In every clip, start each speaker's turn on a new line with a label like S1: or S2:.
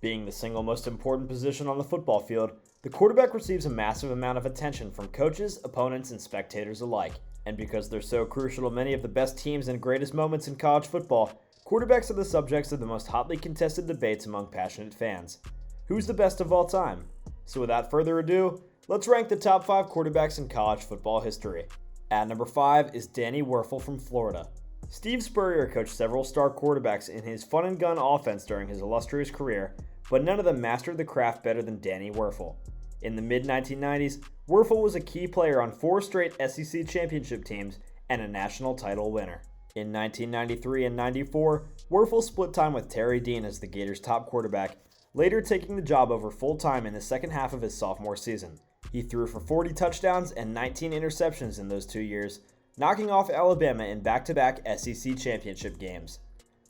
S1: Being the single most important position on the football field, the quarterback receives a massive amount of attention from coaches, opponents, and spectators alike. And because they're so crucial to many of the best teams and greatest moments in college football, quarterbacks are the subjects of the most hotly contested debates among passionate fans. Who's the best of all time? So without further ado, let's rank the top 5 quarterbacks in college football history. At number 5 is Danny Wuerffel from Florida. Steve Spurrier coached several star quarterbacks in his fun and gun offense during his illustrious career, but none of them mastered the craft better than Danny Wuerffel. In the mid-1990s, Wuerffel was a key player on 4 straight SEC championship teams and a national title winner. In 1993 and 94, Wuerffel split time with Terry Dean as the Gators' top quarterback, later taking the job over full-time in the second half of his sophomore season. He threw for 40 touchdowns and 19 interceptions in those 2 years, knocking off Alabama in back-to-back SEC championship games.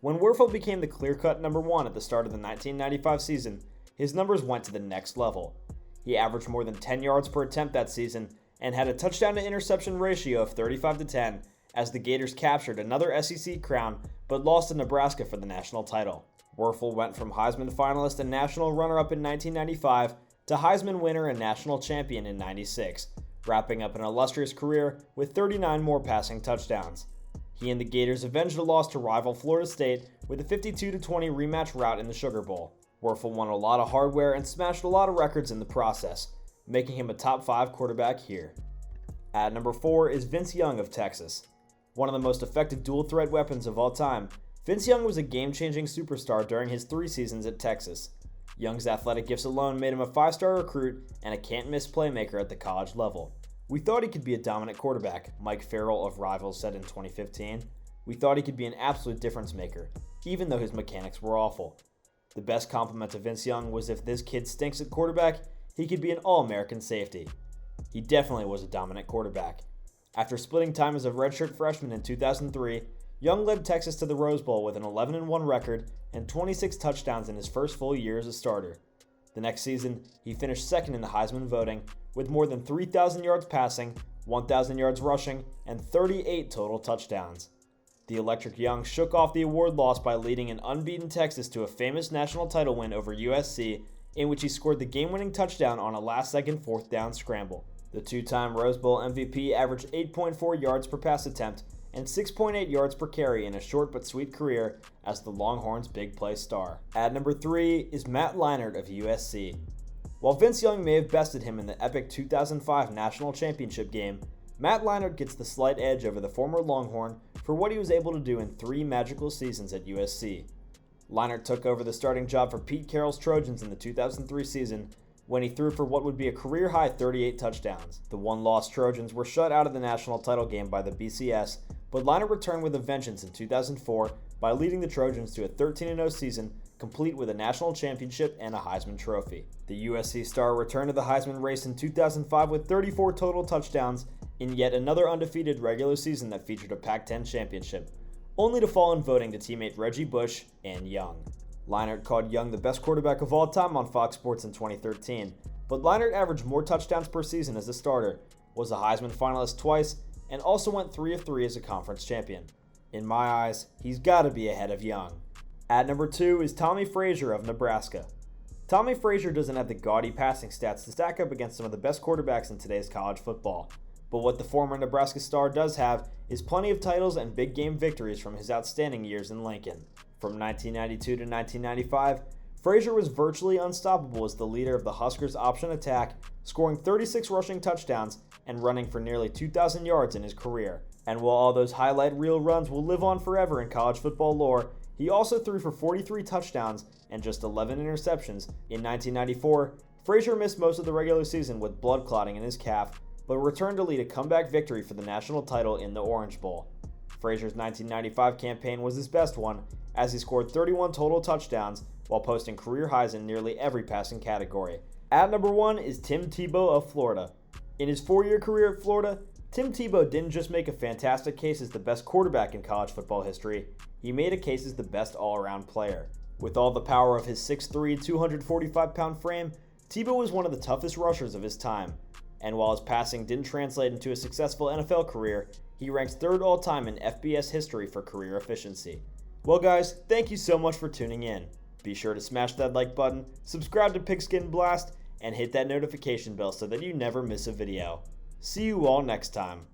S1: When Wuerffel became the clear-cut number 1 at the start of the 1995 season, his numbers went to the next level. He averaged more than 10 yards per attempt that season and had a touchdown-to-interception ratio of 35-10 as the Gators captured another SEC crown but lost to Nebraska for the national title. Wuerffel went from Heisman finalist and national runner-up in 1995 to Heisman winner and national champion in 96, wrapping up an illustrious career with 39 more passing touchdowns. He and the Gators avenged a loss to rival Florida State with a 52-20 rematch rout in the Sugar Bowl. Wuerffel won a lot of hardware and smashed a lot of records in the process, making him a top 5 quarterback here. At number 4 is Vince Young of Texas. One of the most effective dual-threat weapons of all time, Vince Young was a game-changing superstar during his 3 seasons at Texas. Young's athletic gifts alone made him a 5-star recruit and a can't-miss playmaker at the college level. "We thought he could be a dominant quarterback," Mike Farrell of Rivals said in 2015. "We thought he could be an absolute difference maker, even though his mechanics were awful. The best compliment to Vince Young was if this kid stinks at quarterback, he could be an All-American safety." He definitely was a dominant quarterback. After splitting time as a redshirt freshman in 2003, Young led Texas to the Rose Bowl with an 11-1 record and 26 touchdowns in his first full year as a starter. The next season, he finished second in the Heisman voting with more than 3,000 yards passing, 1,000 yards rushing, and 38 total touchdowns. The electric Young shook off the award loss by leading an unbeaten Texas to a famous national title win over USC, in which he scored the game-winning touchdown on a last-second 4th down scramble. The 2-time Rose Bowl MVP averaged 8.4 yards per pass attempt and 6.8 yards per carry in a short but sweet career as the Longhorns' big play star. At number 3 is Matt Leinart of USC. While Vince Young may have bested him in the epic 2005 national championship game, Matt Leinart gets the slight edge over the former Longhorn for what he was able to do in 3 magical seasons at USC. Leinart took over the starting job for Pete Carroll's Trojans in the 2003 season when he threw for what would be a career-high 38 touchdowns. The one-loss Trojans were shut out of the national title game by the BCS, but Leinart returned with a vengeance in 2004 by leading the Trojans to a 13-0 season, complete with a national championship and a Heisman Trophy. The USC star returned to the Heisman race in 2005 with 34 total touchdowns in yet another undefeated regular season that featured a Pac-10 championship, only to fall in voting to teammate Reggie Bush and Young. Leinart called Young the best quarterback of all time on Fox Sports in 2013, but Leinart averaged more touchdowns per season as a starter, was a Heisman finalist twice, and also went 3 of 3 as a conference champion. In my eyes, he's got to be ahead of Young. At number 2 is Tommy Frazier of Nebraska. Tommy Frazier doesn't have the gaudy passing stats to stack up against some of the best quarterbacks in today's college football, but what the former Nebraska star does have is plenty of titles and big game victories from his outstanding years in Lincoln. From 1992 to 1995, Frazier was virtually unstoppable as the leader of the Huskers' option attack, scoring 36 rushing touchdowns and running for nearly 2,000 yards in his career. And while all those highlight reel runs will live on forever in college football lore, he also threw for 43 touchdowns and just 11 interceptions. In 1994, Frazier missed most of the regular season with blood clotting in his calf, but returned to lead a comeback victory for the national title in the Orange Bowl. Frazier's 1995 campaign was his best one, as he scored 31 total touchdowns while posting career highs in nearly every passing category. At number 1 is Tim Tebow of Florida. In his 4-year career at Florida, Tim Tebow didn't just make a fantastic case as the best quarterback in college football history, he made a case as the best all-around player. With all the power of his 6'3", 245-pound frame, Tebow was one of the toughest rushers of his time, and while his passing didn't translate into a successful NFL career, he ranks 3rd all-time in FBS history for career efficiency. Well guys, thank you so much for tuning in. Be sure to smash that like button, subscribe to Pigskin Blast, and hit that notification bell so that you never miss a video. See you all next time.